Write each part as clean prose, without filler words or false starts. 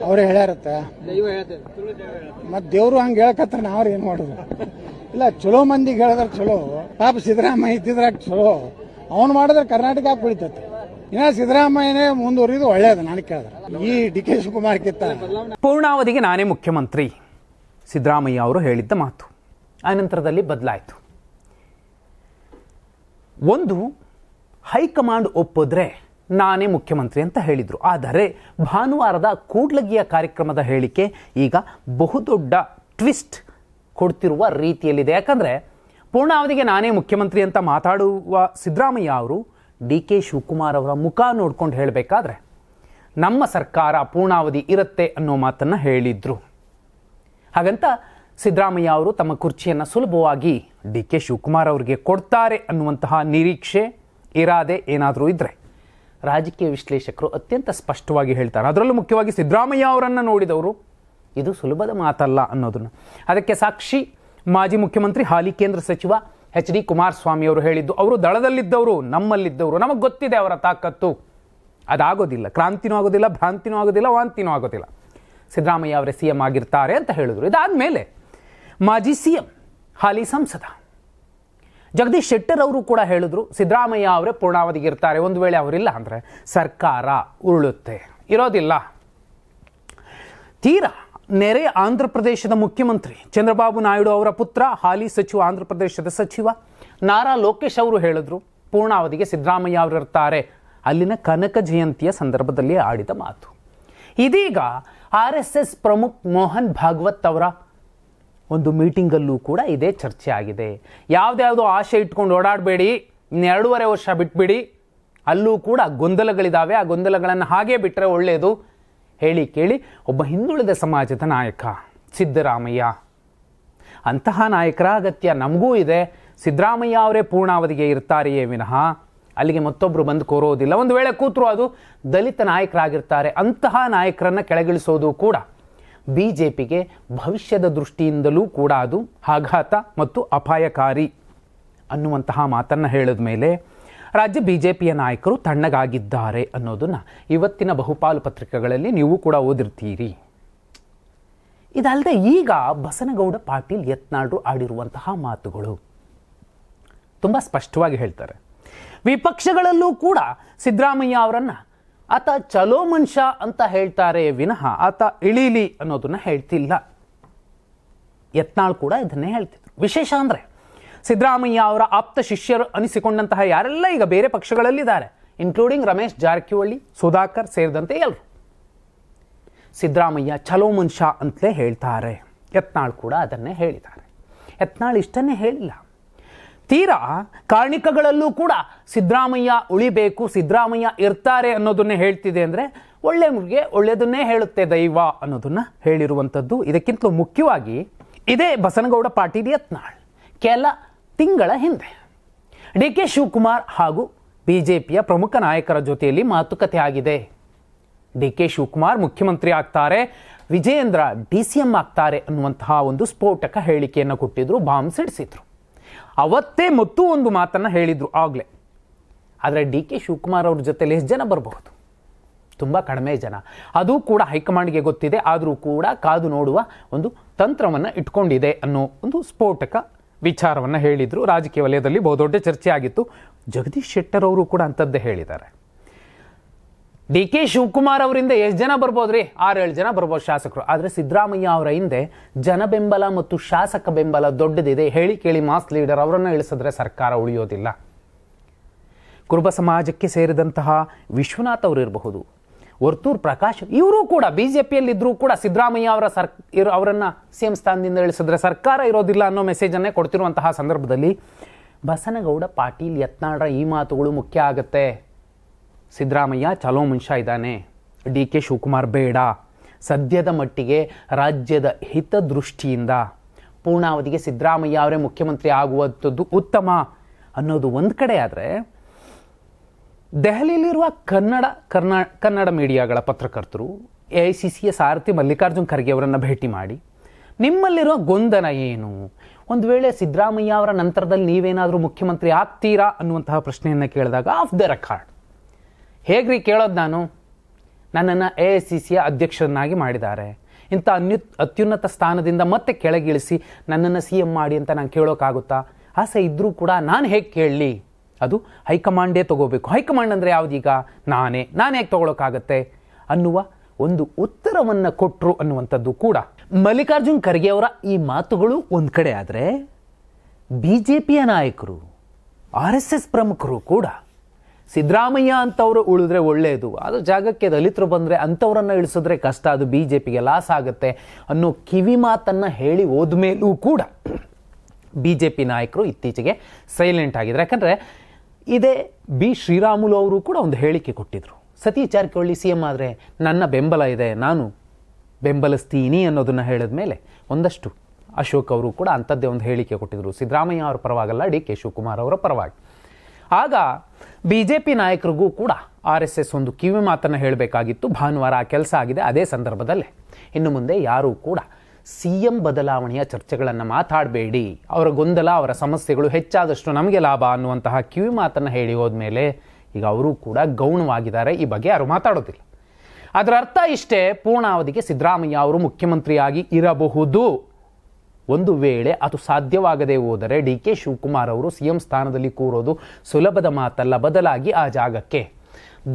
ಅವ್ರೇ ಹೇಳ್ಯಾರತ್ತ ಮತ್ ದೇವ್ರು ಹಂಗ ಹೇಳಕತ್ರ ನಾವ್ರ ಏನ್ ಮಾಡುದು ಇಲ್ಲ. ಚಲೋ ಮಂದಿಗೆ ಹೇಳಿದ್ರ ಚಲೋ. ಪಾಪ ಸಿದ್ದರಾಮಯ್ಯ ಇದ್ದಿದ್ರಾಗ ಚಲೋ. ಅವ್ನು ಮಾಡಿದ್ರೆ ಕರ್ನಾಟಕ ಕುಳಿತೈತಿ. ಇನ್ನ ಸಿದ್ದರಾಮಯ್ಯನೇ ಮುಂದುವರಿದು ಒಳ್ಳೇದು. ನಾನು ಕೇಳಿದ್ರೆ ಈ ಡಿ ಕೆ ಶಿವಕುಮಾರ್ ಕಿತ್ತ ಪೂರ್ಣಾವಧಿಗೆ ನಾನೇ ಮುಖ್ಯಮಂತ್ರಿ ಸಿದ್ದರಾಮಯ್ಯ ಅವರು ಹೇಳಿದ್ದ ಮಾತು ಆನಂತರದಲ್ಲಿ ಬದಲಾಯಿತು. ಒಂದು ಹೈಕಮಾಂಡ್ ಒಪ್ಪಿದ್ರೆ ನಾನೇ ಮುಖ್ಯಮಂತ್ರಿ ಅಂತ ಹೇಳಿದರು. ಆದರೆ ಭಾನುವಾರದ ಕೂಡ್ಲಗಿಯ ಕಾರ್ಯಕ್ರಮದ ಹೇಳಿಕೆ ಈಗ ಬಹುದೊಡ್ಡ ಟ್ವಿಸ್ಟ್ ಕೊಡ್ತಿರುವ ರೀತಿಯಲ್ಲಿದೆ. ಯಾಕಂದರೆ ಪೂರ್ಣಾವಧಿಗೆ ನಾನೇ ಮುಖ್ಯಮಂತ್ರಿ ಅಂತ ಮಾತಾಡುವ ಸಿದ್ದರಾಮಯ್ಯ ಅವರು ಡಿ ಕೆ ಶಿವಕುಮಾರ್ ಅವರ ಮುಖ ನೋಡ್ಕೊಂಡು ಹೇಳಬೇಕಾದ್ರೆ ನಮ್ಮ ಸರ್ಕಾರ ಪೂರ್ಣಾವಧಿ ಇರುತ್ತೆ ಅನ್ನೋ ಮಾತನ್ನು ಹೇಳಿದ್ರು. ಹಾಗಂತ ಸಿದ್ದರಾಮಯ್ಯ ಅವರು ತಮ್ಮ ಕುರ್ಚಿಯನ್ನು ಸುಲಭವಾಗಿ ಡಿ ಕೆ ಶಿವಕುಮಾರ್ ಅವರಿಗೆ ಕೊಡ್ತಾರೆ ಅನ್ನುವಂತಹ ನಿರೀಕ್ಷೆ ಇರಾದೆ ಏನಾದರೂ ಇದ್ದರೆ ರಾಜಕೀಯ ವಿಶ್ಲೇಷಕರು ಅತ್ಯಂತ ಸ್ಪಷ್ಟವಾಗಿ ಹೇಳ್ತಾರೆ. ಅದರಲ್ಲೂ ಮುಖ್ಯವಾಗಿ ಸಿದ್ದರಾಮಯ್ಯ ಅವರನ್ನು ನೋಡಿದವರು ಇದು ಸುಲಭದ ಮಾತಲ್ಲ ಅನ್ನೋದನ್ನು. ಅದಕ್ಕೆ ಸಾಕ್ಷಿ ಮಾಜಿ ಮುಖ್ಯಮಂತ್ರಿ ಹಾಲಿ ಕೇಂದ್ರ ಸಚಿವ ಎಚ್ ಡಿ ಕುಮಾರಸ್ವಾಮಿ ಅವರು ಹೇಳಿದ್ದು. ಅವರು ದಳದಲ್ಲಿದ್ದವರು, ನಮ್ಮಲ್ಲಿದ್ದವರು, ನಮಗೆ ಗೊತ್ತಿದೆ ಅವರ ತಾಕತ್ತು. ಅದಾಗೋದಿಲ್ಲ, ಕ್ರಾಂತಿನೂ ಆಗೋದಿಲ್ಲ, ಭ್ರಾಂತಿನೂ ಆಗೋದಿಲ್ಲ, ವಾಂತಿನೂ ಆಗೋದಿಲ್ಲ. ಸಿದ್ದರಾಮಯ್ಯ ಅವರೇ ಸಿ ಎಂ ಆಗಿರ್ತಾರೆ ಅಂತ ಹೇಳಿದ್ರು. ಇದಾದಮೇಲೆ ಮಾಜಿ ಸಿ ಎಂ ಹಾಲಿ ಸಂಸದ ಜಗದೀಶ್ ಶೆಟ್ಟರ್ ಅವರು ಕೂಡ ಹೇಳಿದ್ರು ಸಿದ್ದರಾಮಯ್ಯ ಅವರೇ ಪೂರ್ಣಾವಧಿಗೆ ಇರ್ತಾರೆ. ಒಂದು ವೇಳೆ ಅವರಿಲ್ಲ ಅಂದರೆ ಸರ್ಕಾರ ಉರುಳುತ್ತೆ, ಇರೋದಿಲ್ಲ. ತೀರಾ ನೆರೆ ಆಂಧ್ರ ಪ್ರದೇಶದ ಮುಖ್ಯಮಂತ್ರಿ ಚಂದ್ರಬಾಬು ನಾಯ್ಡು ಅವರ ಪುತ್ರ ಹಾಲಿ ಸಚಿವ ಆಂಧ್ರ ಪ್ರದೇಶದ ಸಚಿವ ನಾರಾ ಲೋಕೇಶ್ ಅವರು ಹೇಳಿದ್ರು ಪೂರ್ಣಾವಧಿಗೆ ಸಿದ್ದರಾಮಯ್ಯ ಅವರು ಇರ್ತಾರೆ. ಅಲ್ಲಿನ ಕನಕ ಜಯಂತಿಯ ಸಂದರ್ಭದಲ್ಲಿ ಆಡಿದ ಮಾತು. ಇದೀಗ RSS ಪ್ರಮುಖ ಮೋಹನ್ ಭಾಗವತ್ ಅವರ ಒಂದು ಮೀಟಿಂಗಲ್ಲೂ ಕೂಡ ಇದೇ ಚರ್ಚೆ ಆಗಿದೆ. ಯಾವುದ್ಯಾವುದೋ ಆಸೆ ಇಟ್ಕೊಂಡು ಓಡಾಡಬೇಡಿ, 2.5 ವರ್ಷ ಬಿಟ್ಬಿಡಿ. ಅಲ್ಲೂ ಕೂಡ ಗೊಂದಲಗಳಿದ್ದಾವೆ. ಆ ಗೊಂದಲಗಳನ್ನು ಹಾಗೇ ಬಿಟ್ಟರೆ ಒಳ್ಳೆಯದು. ಹೇಳಿ ಕೇಳಿ ಒಬ್ಬ ಹಿಂದುಳಿದ ಸಮಾಜದ ನಾಯಕ ಸಿದ್ದರಾಮಯ್ಯ, ಅಂತಹ ನಾಯಕರ ಅಗತ್ಯ ನಮಗೂ ಇದೆ. ಸಿದ್ದರಾಮಯ್ಯ ಅವರೇ ಪೂರ್ಣಾವಧಿಗೆ ಇರ್ತಾರೆಯೇ ವಿನಃ ಅಲ್ಲಿಗೆ ಮತ್ತೊಬ್ಬರು ಬಂದು ಕೋರೋದಿಲ್ಲ. ಒಂದು ವೇಳೆ ಕೂತರು ಅದು ದಲಿತ ನಾಯಕರಾಗಿರ್ತಾರೆ. ಅಂತಹ ನಾಯಕರನ್ನು ಕೆಳಗಿಳಿಸೋದು ಕೂಡ BJPಗೆ ಭವಿಷ್ಯದ ದೃಷ್ಟಿಯಿಂದಲೂ ಕೂಡ ಅದು ಆಘಾತ ಮತ್ತು ಅಪಾಯಕಾರಿ ಅನ್ನುವಂತಹ ಮಾತನ್ನು ಹೇಳಿದ ಮೇಲೆ ರಾಜ್ಯ BJPಯ ನಾಯಕರು ತಣ್ಣಗಾಗಿದ್ದಾರೆ ಅನ್ನೋದನ್ನು ಇವತ್ತಿನ ಬಹುಪಾಲು ಪತ್ರಿಕೆಗಳಲ್ಲಿ ನೀವು ಕೂಡ ಓದಿರ್ತೀರಿ. ಇದಲ್ಲದೆ ಈಗ ಬಸನಗೌಡ ಪಾಟೀಲ್ ಯತ್ನಾಳರು ಆಡಿರುವಂತಹ ಮಾತುಗಳು ತುಂಬ ಸ್ಪಷ್ಟವಾಗಿ ಹೇಳ್ತಾರೆ. ವಿಪಕ್ಷಗಳಲ್ಲೂ ಕೂಡ ಸಿದ್ದರಾಮಯ್ಯ ಅವರನ್ನು ಆತ ಚಲೋ ಮನುಷ್ಯ ಅಂತ ಹೇಳ್ತಾರೆ ವಿನಃ ಆತ ಇಳೀಲಿ ಅನ್ನೋದನ್ನು ಹೇಳ್ತಿಲ್ಲ. ಯತ್ನಾಳ್ ಕೂಡ ಇದನ್ನೇ ಹೇಳ್ತಿದ್ರು. ವಿಶೇಷ ಅಂದರೆ ಸಿದ್ದರಾಮಯ್ಯ ಅವರ ಆಪ್ತ ಶಿಷ್ಯರು ಅನಿಸಿಕೊಂಡಂತಹ ಯಾರೆಲ್ಲ ಈಗ ಬೇರೆ ಪಕ್ಷಗಳಲ್ಲಿದ್ದಾರೆ, ಇನ್ಕ್ಲೂಡಿಂಗ್ ರಮೇಶ್ ಜಾರಕಿಹೊಳಿ, ಸುಧಾಕರ್ ಸೇರಿದಂತೆ ಎಲ್ಲರೂ ಸಿದ್ದರಾಮಯ್ಯ ಚಲೋ ಮನುಷ್ಯ ಅಂತಲೇ ಹೇಳ್ತಾರೆ. ಯತ್ನಾಳ್ ಕೂಡ ಅದನ್ನೇ ಹೇಳಿದ್ದಾರೆ. ಯತ್ನಾಳ್ ಇಷ್ಟನ್ನೇ ಹೇಳಿಲ್ಲ, ತೀರಾ ಕಾರ್ಣಿಕಗಳಲ್ಲೂ ಕೂಡ ಸಿದ್ದರಾಮಯ್ಯ ಉಳಿಬೇಕು, ಸಿದ್ದರಾಮಯ್ಯ ಇರ್ತಾರೆ ಅನ್ನೋದನ್ನೇ ಹೇಳ್ತಿದೆ. ಅಂದರೆ ಒಳ್ಳೆಯವರಿಗೆ ಒಳ್ಳೆಯದನ್ನೇ ಹೇಳುತ್ತೆ ದೈವ ಅನ್ನೋದನ್ನು ಹೇಳಿರುವಂಥದ್ದು. ಇದಕ್ಕಿಂತಲೂ ಮುಖ್ಯವಾಗಿ ಇದೇ ಬಸನಗೌಡ ಪಾಟೀಲ್ ಯತ್ನಾಳ್ ಕೆಲ ತಿಂಗಳ ಹಿಂದೆ ಡಿ ಕೆ ಶಿವಕುಮಾರ್ ಹಾಗೂ BJPಯ ಪ್ರಮುಖ ನಾಯಕರ ಜೊತೆಯಲ್ಲಿ ಮಾತುಕತೆ ಆಗಿದೆ. ಡಿ ಕೆ ಶಿವಕುಮಾರ್ ಮುಖ್ಯಮಂತ್ರಿ ಆಗ್ತಾರೆ, ವಿಜಯೇಂದ್ರ DCM ಆಗ್ತಾರೆ ಅನ್ನುವಂತಹ ಒಂದು ಸ್ಫೋಟಕ ಹೇಳಿಕೆಯನ್ನು ಕೊಟ್ಟಿದ್ರು, ಬಾಂಬ್ ಸಿಡಿಸಿದ್ರು. ಅವತ್ತೇ ಮತ್ತು ಒಂದು ಮಾತನ್ನು ಹೇಳಿದ್ರು ಆಗಲೇ. ಆದರೆ ಡಿ ಕೆ ಶಿವಕುಮಾರ್ ಅವ್ರ ಜೊತೆಲಿ ಎಷ್ಟು ಜನ ಬರಬಹುದು? ತುಂಬ ಕಡಿಮೆ ಜನ. ಅದು ಕೂಡ ಹೈಕಮಾಂಡ್ಗೆ ಗೊತ್ತಿದೆ. ಆದರೂ ಕೂಡ ಕಾದು ನೋಡುವ ಒಂದು ತಂತ್ರವನ್ನು ಇಟ್ಕೊಂಡಿದೆ ಅನ್ನೋ ಒಂದು ಸ್ಫೋಟಕ ವಿಚಾರವನ್ನು ಹೇಳಿದರು. ರಾಜಕೀಯ ವಲಯದಲ್ಲಿ ಬಹುದೊಡ್ಡ ಚರ್ಚೆ ಆಗಿತ್ತು. ಜಗದೀಶ್ ಶೆಟ್ಟರ್ ಅವರು ಕೂಡ ಅಂಥದ್ದೇ ಹೇಳಿದ್ದಾರೆ. ಡಿ ಕೆ ಶಿವಕುಮಾರ್ ಅವರಿಂದ ಎಷ್ಟು ಜನ ಬರ್ಬೋದ್ರಿ? 6-7 ಜನ ಬರ್ಬೋದು ಶಾಸಕರು. ಆದರೆ ಸಿದ್ದರಾಮಯ್ಯ ಅವರ ಹಿಂದೆ ಜನ ಬೆಂಬಲ ಮತ್ತು ಶಾಸಕ ಬೆಂಬಲ ದೊಡ್ಡದಿದೆ. ಹೇಳಿ ಕೇಳಿ ಮಾಸ್ ಲೀಡರ್ ಅವರನ್ನು ಇಳಿಸಿದ್ರೆ ಸರ್ಕಾರ ಉಳಿಯೋದಿಲ್ಲ. ಕುರುಬ ಸಮಾಜಕ್ಕೆ ಸೇರಿದಂತಹ ವಿಶ್ವನಾಥ್ ಅವರು ಇರಬಹುದು, ವರ್ತೂರ್ ಪ್ರಕಾಶ್ ಇವರು ಕೂಡ BJPಯಲ್ಲಿದ್ದರೂ ಕೂಡ ಸಿದ್ದರಾಮಯ್ಯ ಅವರನ್ನು CM ಸ್ಥಾನದಿಂದ ಇಳಿಸಿದ್ರೆ ಸರ್ಕಾರ ಇರೋದಿಲ್ಲ ಅನ್ನೋ ಮೆಸೇಜನ್ನೇ ಕೊಡ್ತಿರುವಂತಹ ಸಂದರ್ಭದಲ್ಲಿ ಬಸನಗೌಡ ಪಾಟೀಲ್ ಯತ್ನಾಳರ ಈ ಮಾತುಗಳು ಮುಖ್ಯ ಆಗುತ್ತೆ. ಸಿದ್ದರಾಮಯ್ಯ ಚಲೋ ಮನುಷ್ಯ ಇದ್ದಾನೆ, ಡಿ ಕೆ ಶಿವಕುಮಾರ್ ಬೇಡ, ಸದ್ಯದ ಮಟ್ಟಿಗೆ ರಾಜ್ಯದ ಹಿತದೃಷ್ಟಿಯಿಂದ ಪೂರ್ಣಾವಧಿಗೆ ಸಿದ್ದರಾಮಯ್ಯ ಅವರೇ ಮುಖ್ಯಮಂತ್ರಿ ಆಗುವಂಥದ್ದು ಉತ್ತಮ ಅನ್ನೋದು ಒಂದು ಕಡೆ. ಆದರೆ ದೆಹಲಿಯಲ್ಲಿರುವ ಕನ್ನಡ ಮೀಡಿಯಾಗಳ ಪತ್ರಕರ್ತರು AICCಯ ಸಾರಥಿ ಮಲ್ಲಿಕಾರ್ಜುನ್ ಖರ್ಗೆ ಅವರನ್ನು ಭೇಟಿ ಮಾಡಿ ನಿಮ್ಮಲ್ಲಿರೋ ಗೊಂದಲ ಏನು, ಒಂದು ವೇಳೆ ಸಿದ್ದರಾಮಯ್ಯ ಅವರ ನಂತರದಲ್ಲಿ ನೀವೇನಾದರೂ ಮುಖ್ಯಮಂತ್ರಿ ಆಗ್ತೀರಾ ಅನ್ನುವಂತಹ ಪ್ರಶ್ನೆಯನ್ನು ಕೇಳಿದಾಗ ಆಫ್ ದ ರೆಕಾರ್ಡ್ ಹೇಗ್ರಿ ಕೇಳೋದು, ನನ್ನನ್ನು AICCಯ ಅಧ್ಯಕ್ಷರನ್ನಾಗಿ ಮಾಡಿದ್ದಾರೆ. ಇಂಥ ಅತ್ಯುನ್ನತ ಸ್ಥಾನದಿಂದ ಮತ್ತೆ ಕೆಳಗಿಳಿಸಿ ನನ್ನನ್ನು CM ಮಾಡಿ ಅಂತ ನಾನು ಕೇಳೋಕ್ಕಾಗುತ್ತಾ? ಆಸೆ ಇದ್ದರೂ ಕೂಡ ನಾನು ಹೇಗೆ ಕೇಳಲಿ? ಅದು ಹೈಕಮಾಂಡೇ ತಗೋಬೇಕು. ಹೈಕಮಾಂಡ್ ಅಂದರೆ ಯಾವುದೀಗ? ನಾನು ಹೇಗೆ ತಗೊಳ್ಳೋಕ್ಕಾಗತ್ತೆ ಅನ್ನುವ ಒಂದು ಉತ್ತರವನ್ನು ಕೊಟ್ಟರು ಅನ್ನುವಂಥದ್ದು ಕೂಡ. ಮಲ್ಲಿಕಾರ್ಜುನ್ ಖರ್ಗೆ ಅವರ ಈ ಮಾತುಗಳು ಒಂದು ಕಡೆ ಆದರೆ, BJPಯ ನಾಯಕರು, RSS ಪ್ರಮುಖರು ಕೂಡ ಸಿದ್ದರಾಮಯ್ಯ ಅಂತವರು ಉಳಿದ್ರೆ ಒಳ್ಳೆಯದು, ಅದು ಜಾಗಕ್ಕೆ ದಲಿತರು ಬಂದರೆ ಅಂಥವ್ರನ್ನು ಇಳಿಸಿದ್ರೆ ಕಷ್ಟ, ಅದು BJPಗೆ ಲಾಸ್ ಆಗುತ್ತೆ ಅನ್ನೋ ಕಿವಿ ಮಾತನ್ನು ಹೇಳಿ ಹೋದ್ಮೇಲೂ ಕೂಡ BJP ನಾಯಕರು ಇತ್ತೀಚೆಗೆ ಸೈಲೆಂಟ್ ಆಗಿದ್ದಾರೆ. ಯಾಕಂದರೆ ಇದೇ ಶ್ರೀರಾಮುಲು ಅವರು ಕೂಡ ಒಂದು ಹೇಳಿಕೆ ಕೊಟ್ಟಿದ್ರು. ಸತೀಶ್ ಜಾರಕಿಹೊಳಿ CM ಆದರೆ ನನ್ನ ಬೆಂಬಲ ಇದೆ, ನಾನು ಬೆಂಬಲಿಸ್ತೀನಿ ಅನ್ನೋದನ್ನು ಹೇಳಿದ ಮೇಲೆ ಒಂದಷ್ಟು ಅಶೋಕ್ ಅವರು ಕೂಡ ಅಂಥದ್ದೇ ಒಂದು ಹೇಳಿಕೆ ಕೊಟ್ಟಿದ್ರು. ಸಿದ್ದರಾಮಯ್ಯ ಅವರ ಪರವಾಗಲ್ಲ, DK ಶಿವಕುಮಾರ್ ಅವರ ಪರವಾಗಿ. ಆಗ BJP ನಾಯಕರಿಗೂ ಕೂಡ RSS ಒಂದು ಕಿವಿ ಮಾತನ್ನು ಹೇಳಬೇಕಾಗಿತ್ತು. ಭಾನುವಾರ ಆ ಕೆಲಸ ಆಗಿದೆ. ಅದೇ ಸಂದರ್ಭದಲ್ಲೇ ಇನ್ನು ಮುಂದೆ ಯಾರೂ ಕೂಡ CM ಬದಲಾವಣೆಯ ಚರ್ಚೆಗಳನ್ನು ಮಾತಾಡಬೇಡಿ, ಅವರ ಗೊಂದಲ, ಅವರ ಸಮಸ್ಯೆಗಳು ಹೆಚ್ಚಾದಷ್ಟು ನಮಗೆ ಲಾಭ ಅನ್ನುವಂತಹ ಕಿವಿ ಮಾತನ್ನು ಹೇಳಿ ಹೋದ್ಮೇಲೆ ಈಗ ಅವರು ಕೂಡ ಗೌಣವಾಗಿದ್ದಾರೆ. ಈ ಬಗ್ಗೆ ಯಾರು ಮಾತಾಡೋದಿಲ್ಲ. ಅದರ ಅರ್ಥ ಇಷ್ಟೇ, ಪೂರ್ಣಾವಧಿಗೆ ಸಿದ್ದರಾಮಯ್ಯ ಅವರು ಮುಖ್ಯಮಂತ್ರಿಯಾಗಿ ಇರಬಹುದು. ಒಂದು ವೇಳೆ ಅದು ಸಾಧ್ಯವಾಗದೇ ಹೋದರೆ DK ಶಿವಕುಮಾರ್ ಅವರು CM ಸ್ಥಾನದಲ್ಲಿ ಕೂರೋದು ಸುಲಭದ ಮಾತಲ್ಲ. ಬದಲಾಗಿ ಆ ಜಾಗಕ್ಕೆ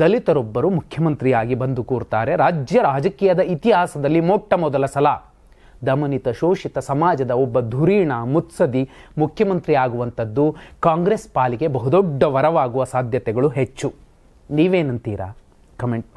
ದಲಿತರೊಬ್ಬರು ಮುಖ್ಯಮಂತ್ರಿಯಾಗಿ ಬಂದು ಕೂರ್ತಾರೆ. ರಾಜ್ಯ ರಾಜಕೀಯದ ಇತಿಹಾಸದಲ್ಲಿ ಮೊಟ್ಟ ಮೊದಲ ಸಲ ದಮನಿತ ಶೋಷಿತ ಸಮಾಜದ ಒಬ್ಬ ಧುರೀಣ ಮುತ್ಸದಿ ಮುಖ್ಯಮಂತ್ರಿ ಆಗುವಂಥದ್ದು ಕಾಂಗ್ರೆಸ್ ಪಾಲಿಗೆ ಬಹುದೊಡ್ಡ ವರವಾಗುವ ಸಾಧ್ಯತೆಗಳು ಹೆಚ್ಚು. ನೀವೇನಂತೀರಾ? ಕಮೆಂಟ್